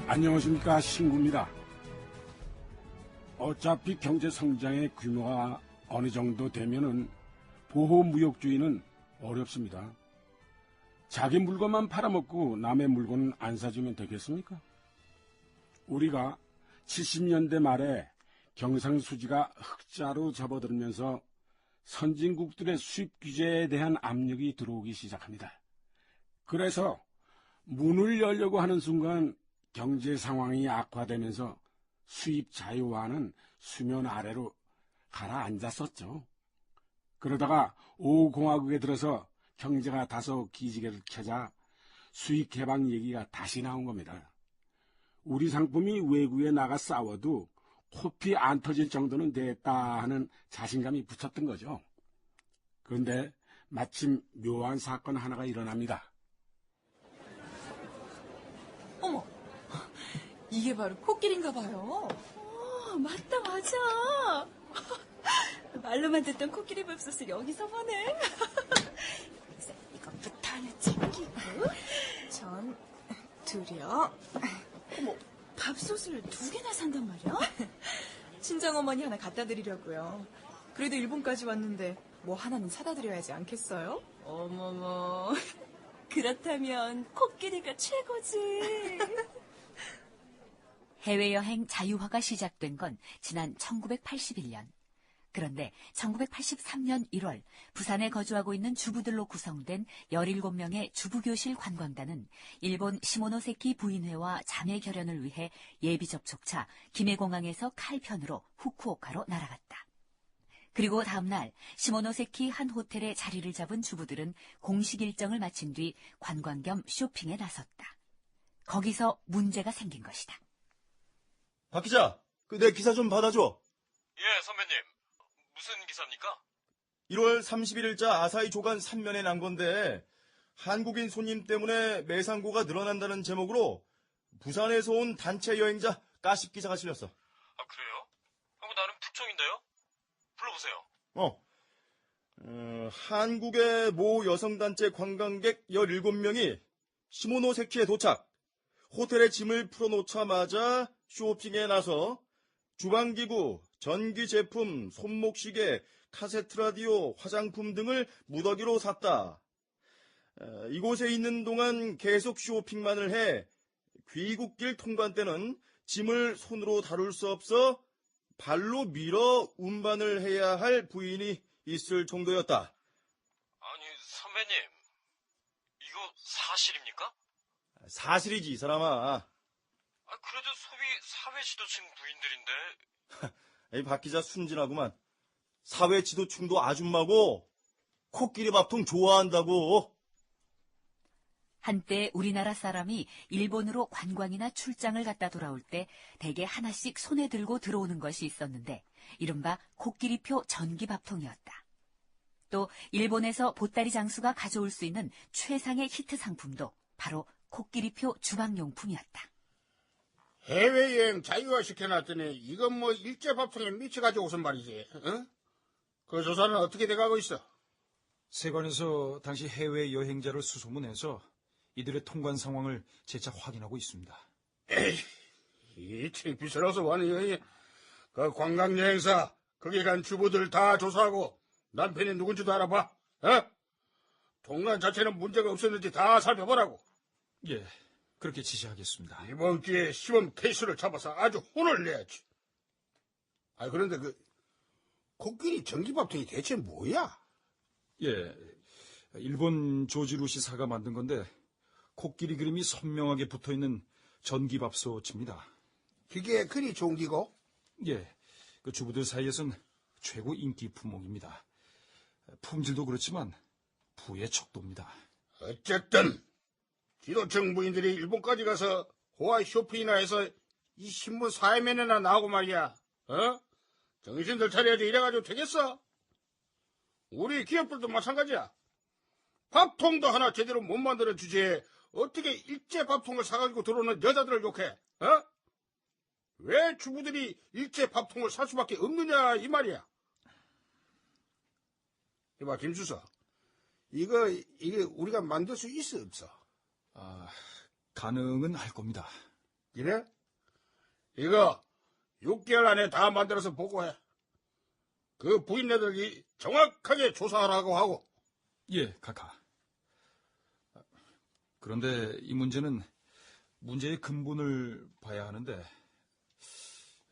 안녕하십니까, 신구입니다. 어차피 경제 성장의 규모가 어느 정도 되면은 보호무역주의는 어렵습니다. 자기 물건만 팔아먹고 남의 물건은 안 사주면 되겠습니까? 우리가 70년대 말에 경상수지가 흑자로 접어들면서 선진국들의 수입 규제에 대한 압력이 들어오기 시작합니다. 그래서 문을 열려고 하는 순간 경제 상황이 악화되면서 수입 자유화는 수면 아래로 가라앉았었죠. 그러다가 5공화국에 들어서 경제가 다소 기지개를 켜자 수입 개방 얘기가 다시 나온 겁니다. 우리 상품이 외국에 나가 싸워도 코피 안 터질 정도는 됐다 하는 자신감이 붙었던 거죠. 그런데 마침 묘한 사건 하나가 일어납니다. 어머, 이게 바로 코끼리인가 봐요. 맞다, 맞아. 말로만 듣던 코끼리 밥솥을 여기서 보네. 그래서 이것부터 하나 챙기고, 전 둘이요. 어머, 밥솥을 2개나 산단 말이야? 친정어머니 하나 갖다 드리려고요. 그래도 일본까지 왔는데 뭐 하나는 사다 드려야지 않겠어요? 어머머. 그렇다면 코끼리가 최고지. 해외여행 자유화가 시작된 건 지난 1981년. 그런데 1983년 1월 부산에 거주하고 있는 주부들로 구성된 17명의 주부교실 관광단은 일본 시모노세키 부인회와 자매 결연을 위해 예비 접촉차 김해공항에서 칼편으로 후쿠오카로 날아갔다. 그리고 다음 날 시모노세키 한 호텔에 자리를 잡은 주부들은 공식 일정을 마친 뒤 관광 겸 쇼핑에 나섰다. 거기서 문제가 생긴 것이다. 박 기자, 내 기사 좀 받아줘. 예, 선배님. 무슨 기사입니까? 1월 31일자 아사히 조간 3면에 난 건데 한국인 손님 때문에 매상고가 늘어난다는 제목으로 부산에서 온 단체 여행자 가십 기사가 실렸어. 아, 그래요? 나름 북청인데요? 불러보세요. 한국의 모 여성단체 관광객 17명이 시모노세키에 도착. 호텔에 짐을 풀어놓자마자 쇼핑에 나서 주방기구, 전기제품, 손목시계, 카세트 라디오, 화장품 등을 무더기로 샀다. 이곳에 있는 동안 계속 쇼핑만을 해 귀국길 통관 때는 짐을 손으로 다룰 수 없어 발로 밀어 운반을 해야 할 부인이 있을 정도였다. 아니, 선배님. 이거 사실입니까? 사실이지, 이 사람아. 그래도 소비 사회지도층 부인들인데. 이 박 기자 순진하구만. 사회 지도층도 아줌마고 코끼리 밥통 좋아한다고. 한때 우리나라 사람이 일본으로 관광이나 출장을 갔다 돌아올 때 대개 하나씩 손에 들고 들어오는 것이 있었는데 이른바 코끼리표 전기밥통이었다. 또 일본에서 보따리 장수가 가져올 수 있는 최상의 히트 상품도 바로 코끼리표 주방용품이었다. 해외여행 자유화 시켜놨더니 이건 뭐 일제밥통에 미쳐가지고 오선 말이지. 응? 그 조사는 어떻게 돼가고 있어? 세관에서 당시 해외 여행자를 수소문해서 이들의 통관 상황을 재차 확인하고 있습니다. 에이, 이 창피스러워서 뭐하니. 그 관광여행사 거기 간 주부들 다 조사하고 남편이 누군지도 알아봐. 어? 통관 자체는 문제가 없었는지 다 살펴보라고. 예, 그렇게 지시하겠습니다. 이번 기회에 시범 케이스를 잡아서 아주 혼을 내야지. 그런데 코끼리 전기밥통이 대체 뭐야? 예, 일본 조지루 시사가 만든 건데 코끼리 그림이 선명하게 붙어있는 전기밥솥입니다. 그게 그리 좋은 기고? 예, 그 주부들 사이에선 최고 인기 품목입니다. 품질도 그렇지만 부의 척도입니다. 어쨌든 지도층 부인들이 일본까지 가서 호화 쇼핑이나 해서 이 신문 사회면에나 나오고 말이야. 어? 정신들 차려야지. 이래가지고 되겠어? 우리 기업들도 마찬가지야. 밥통도 하나 제대로 못 만드는 주제에 어떻게 일제 밥통을 사가지고 들어오는 여자들을 욕해? 어? 왜 주부들이 일제 밥통을 살 수밖에 없느냐 이 말이야. 이봐 김수서, 이게 우리가 만들 수 있어 없어? 가능은 할 겁니다. 그래? 이거 6개월 안에 다 만들어서 보고해. 그 부인네들이 정확하게 조사하라고 하고. 예, 카카. 그런데 이 문제는 문제의 근본을 봐야 하는데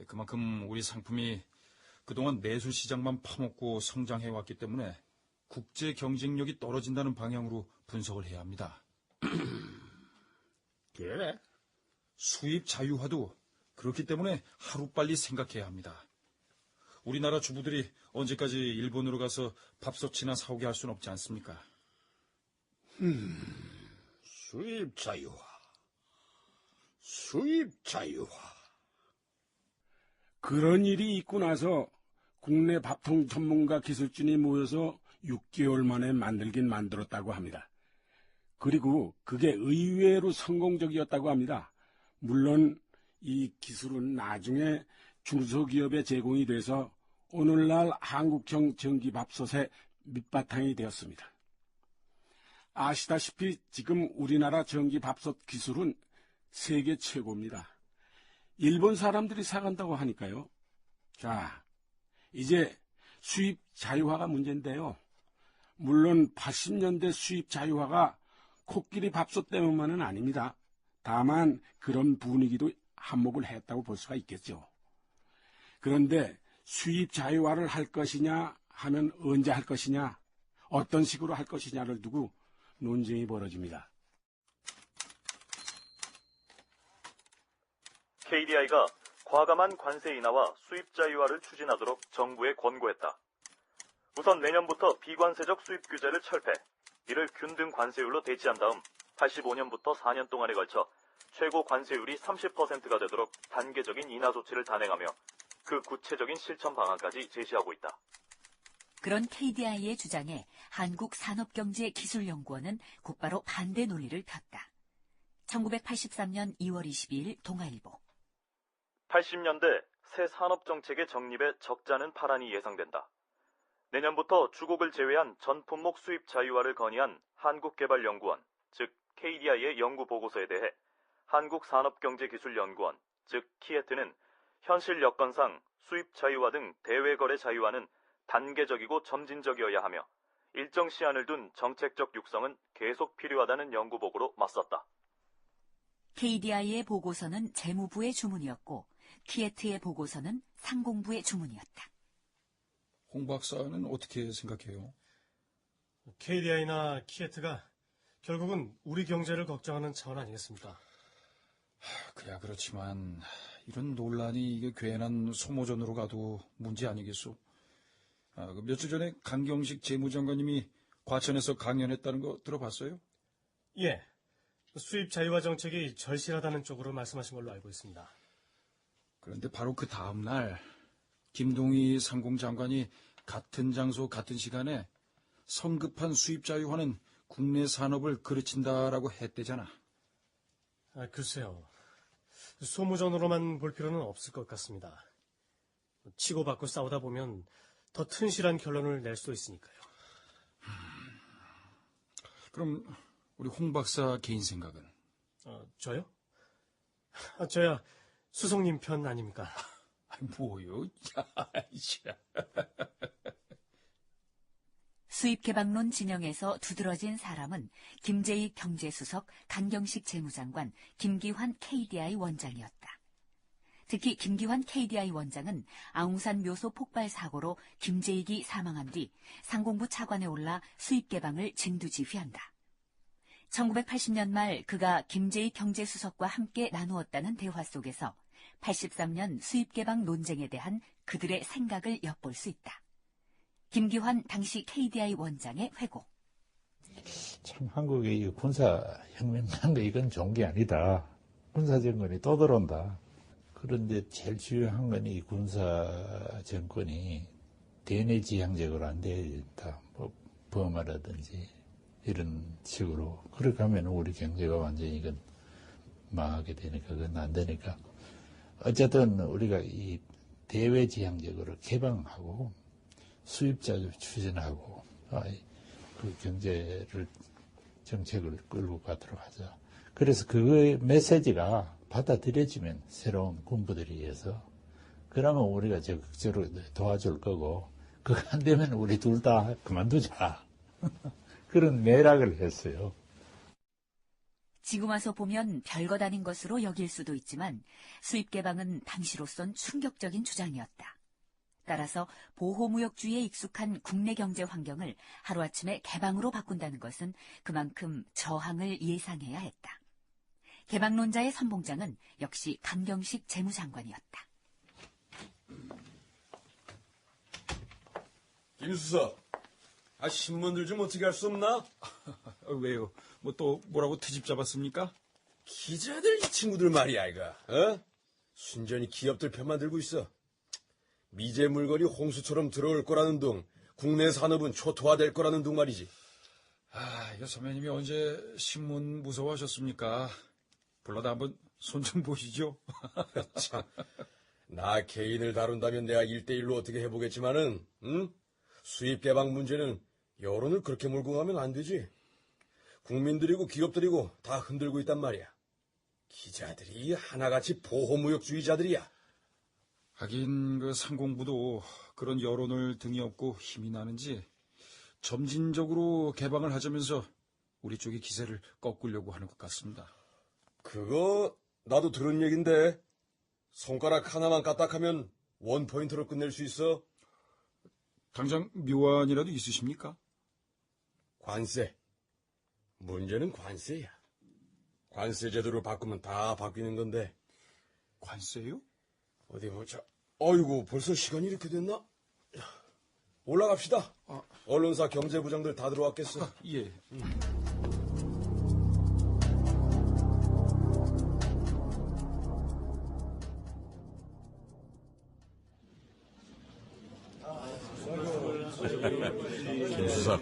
그만큼 우리 상품이 그동안 내수 시장만 파먹고 성장해왔기 때문에 국제 경쟁력이 떨어진다는 방향으로 분석을 해야 합니다. 그래? 수입 자유화도 그렇기 때문에 하루빨리 생각해야 합니다. 우리나라 주부들이 언제까지 일본으로 가서 밥솥이나 사오게 할 수는 없지 않습니까? 수입 자유화. 수입 자유화. 그런 일이 있고 나서 국내 밥통 전문가 기술진이 모여서 6개월 만에 만들긴 만들었다고 합니다. 그리고 그게 의외로 성공적이었다고 합니다. 물론 이 기술은 나중에 중소기업에 제공이 돼서 오늘날 한국형 전기밥솥의 밑바탕이 되었습니다. 아시다시피 지금 우리나라 전기밥솥 기술은 세계 최고입니다. 일본 사람들이 사간다고 하니까요. 자, 이제 수입 자유화가 문제인데요. 물론 80년대 수입 자유화가 코끼리 밥솥 때문만은 아닙니다. 다만 그런 분위기도 한몫을 했다고 볼 수가 있겠죠. 그런데 수입 자유화를 할 것이냐 하면 언제 할 것이냐, 어떤 식으로 할 것이냐를 두고 논쟁이 벌어집니다. KDI가 과감한 관세 인하와 수입 자유화를 추진하도록 정부에 권고했다. 우선 내년부터 비관세적 수입 규제를 철폐, 이를 균등 관세율로 대체한 다음 85년부터 4년 동안에 걸쳐 최고 관세율이 30%가 되도록 단계적인 인하 조치를 단행하며 그 구체적인 실천 방안까지 제시하고 있다. 그런 KDI의 주장에 한국산업경제기술연구원은 곧바로 반대 논리를 폈다. 1983년 2월 22일 동아일보. 80년대 새 산업정책의 정립에 적잖은 파란이 예상된다. 내년부터 주곡을 제외한 전 품목 수입 자유화를 건의한 한국개발연구원, 즉 KDI의 연구 보고서에 대해 한국산업경제기술연구원, 즉 키에트는 현실 여건상 수입 자유화 등 대외거래 자유화는 단계적이고 점진적이어야 하며 일정 시한을 둔 정책적 육성은 계속 필요하다는 연구보고로 맞섰다. KDI의 보고서는 재무부의 주문이었고 키에트의 보고서는 상공부의 주문이었다. 홍 박사는 어떻게 생각해요? KDI나 키에트가 결국은 우리 경제를 걱정하는 차원 아니겠습니까? 그야 그렇지만 이런 논란이 이게 괜한 소모전으로 가도 문제 아니겠소? 그 며칠 전에 강경식 재무장관님이 과천에서 강연했다는 거 들어봤어요? 예. 수입 자유화 정책이 절실하다는 쪽으로 말씀하신 걸로 알고 있습니다. 그런데 바로 그 다음 날 김동희 상공장관이 같은 장소 같은 시간에 성급한 수입 자유화는 국내 산업을 그르친다라고 했대잖아. 글쎄요. 소모전으로만 볼 필요는 없을 것 같습니다. 치고받고 싸우다 보면 더 튼실한 결론을 낼 수도 있으니까요. 그럼 우리 홍 박사 개인 생각은? 저요? 저야 수석님 편 아닙니까? 뭐요? 수입개방론 진영에서 두드러진 사람은 김재익 경제수석, 강경식 재무장관, 김기환 KDI 원장이었다. 특히 김기환 KDI 원장은 아웅산 묘소 폭발 사고로 김재익이 사망한 뒤 상공부 차관에 올라 수입개방을 진두지휘한다. 1980년 말 그가 김재익 경제수석과 함께 나누었다는 대화 속에서 83년 수입개방 논쟁에 대한 그들의 생각을 엿볼 수 있다. 김기환 당시 KDI 원장의 회고. 참 한국의 이 군사혁명한 거 이건 좋은 게 아니다. 군사정권이 또 들어온다. 그런데 제일 중요한 건 이 군사정권이 대내지향적으로 안 되겠다. 뭐 버마라든지 이런 식으로. 그렇게 하면 우리 경제가 완전히 이건 망하게 되니까 그건 안 되니까. 어쨌든 우리가 이 대외지향적으로 개방하고 수입자를 추진하고 그 경제를 정책을 끌고 가도록 하자. 그래서 그 메시지가 받아들여지면 새로운 군부들에 의해서 그러면 우리가 적극적으로 도와줄 거고 그거 안 되면 우리 둘 다 그만두자. 그런 매락을 했어요. 지금 와서 보면 별것 아닌 것으로 여길 수도 있지만 수입 개방은 당시로선 충격적인 주장이었다. 따라서 보호무역주의에 익숙한 국내 경제 환경을 하루아침에 개방으로 바꾼다는 것은 그만큼 저항을 예상해야 했다. 개방론자의 선봉장은 역시 강경식 재무장관이었다. 김수석, 신문들 좀 어떻게 할 수 없나? 왜요? 뭐 또 뭐라고 트집 잡았습니까? 기자들 이 친구들 말이야, 이거. 어? 순전히 기업들 편만 들고 있어. 미제 물건이 홍수처럼 들어올 거라는 둥, 국내 산업은 초토화될 거라는 둥 말이지. 이거 선배님이 언제 신문 무서워하셨습니까? 불러다 한번 손 좀 보시죠. 참, 나 개인을 다룬다면 내가 1대1로 어떻게 해보겠지만은, 응? 수입 개방 문제는 여론을 그렇게 몰고 가면 안 되지. 국민들이고 기업들이고 다 흔들고 있단 말이야. 기자들이 하나같이 보호무역주의자들이야. 하긴 그 상공부도 그런 여론을 등에 업고 힘이 나는지 점진적으로 개방을 하자면서 우리 쪽의 기세를 꺾으려고 하는 것 같습니다. 그거 나도 들은 얘긴데 손가락 하나만 까딱하면 원포인트로 끝낼 수 있어. 당장 묘안이라도 있으십니까? 관세. 문제는 관세야. 관세 제도를 바꾸면 다 바뀌는 건데. 관세요? 어디 보자. 어이구, 벌써 시간이 이렇게 됐나? 올라갑시다. 언론사 경제부장들 다 들어왔겠어. 예. 김수석,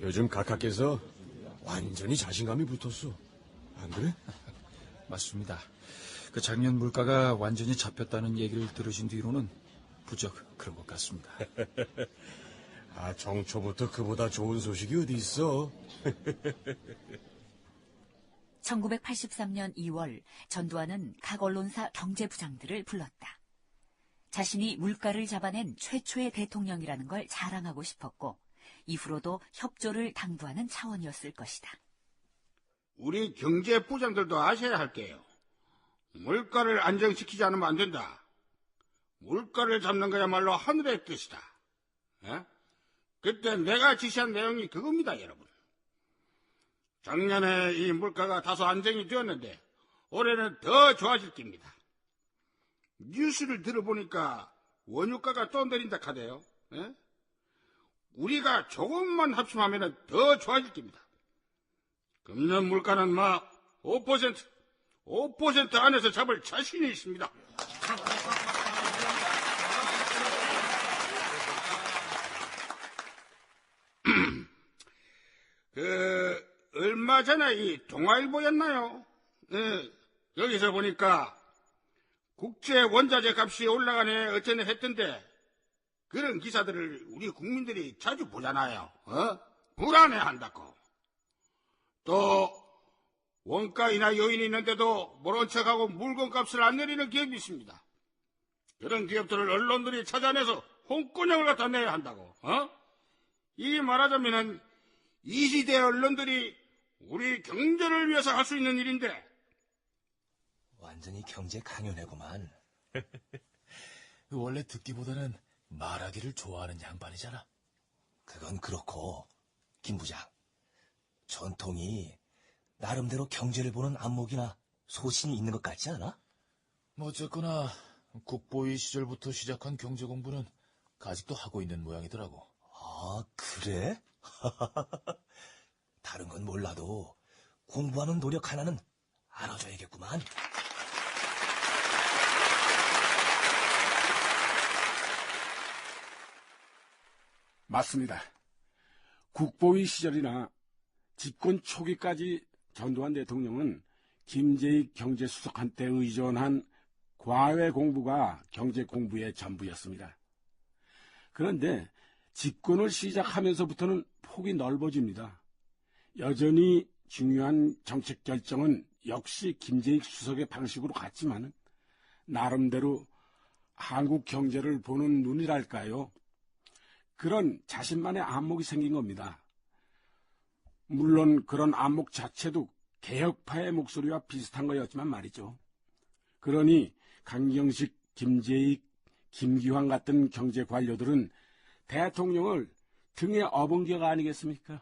요즘 각하께서 완전히 자신감이 붙었어. 안 그래? 맞습니다. 그 작년 물가가 완전히 잡혔다는 얘기를 들으신 뒤로는 부쩍 그런 것 같습니다. 정초부터 그보다 좋은 소식이 어디 있어? 1983년 2월 전두환은 각 언론사 경제부장들을 불렀다. 자신이 물가를 잡아낸 최초의 대통령이라는 걸 자랑하고 싶었고 이후로도 협조를 당부하는 차원이었을 것이다. 우리 경제부장들도 아셔야 할게요. 물가를 안정시키지 않으면 안 된다. 물가를 잡는 거야말로 하늘의 뜻이다. 에? 그때 내가 지시한 내용이 그겁니다, 여러분. 작년에 이 물가가 다소 안정이 되었는데 올해는 더 좋아질 겁니다. 뉴스를 들어보니까 원유가가 또 내린다 카대요. 에? 우리가 조금만 합심하면 더 좋아질 겁니다. 금년 물가는 막 5% 안에서 잡을 자신이 있습니다. 얼마 전에 이 동아일보였나요? 여기서 보니까 국제 원자재 값이 올라가네 어쩌네 했던데 그런 기사들을 우리 국민들이 자주 보잖아요. 불안해한다고. 또 원가 인하 요인이 있는데도 모른 척하고 물건값을 안 내리는 기업이 있습니다. 그런 기업들을 언론들이 찾아내서 홍군형을 갖다 내야 한다고. 이 말하자면은 이 시대 언론들이 우리 경제를 위해서 할 수 있는 일인데. 완전히 경제 강연회구만. 원래 듣기보다는 말하기를 좋아하는 양반이잖아. 그건 그렇고 김 부장, 전통이 나름대로 경제를 보는 안목이나 소신이 있는 것 같지 않아? 어쨌거나 국보위 시절부터 시작한 경제 공부는 아직도 하고 있는 모양이더라고. 아, 그래? 다른 건 몰라도 공부하는 노력 하나는 알아줘야겠구만. 맞습니다. 국보위 시절이나 집권 초기까지 전두환 대통령은 김재익 경제수석한테 의존한 과외 공부가 경제 공부의 전부였습니다. 그런데 집권을 시작하면서부터는 폭이 넓어집니다. 여전히 중요한 정책 결정은 역시 김재익 수석의 방식으로 갔지만 나름대로 한국 경제를 보는 눈이랄까요. 그런 자신만의 안목이 생긴 겁니다. 물론 그런 안목 자체도 개혁파의 목소리와 비슷한 거였지만 말이죠. 그러니 강경식, 김재익, 김기환 같은 경제 관료들은 대통령을 등에 업은 격 아니겠습니까?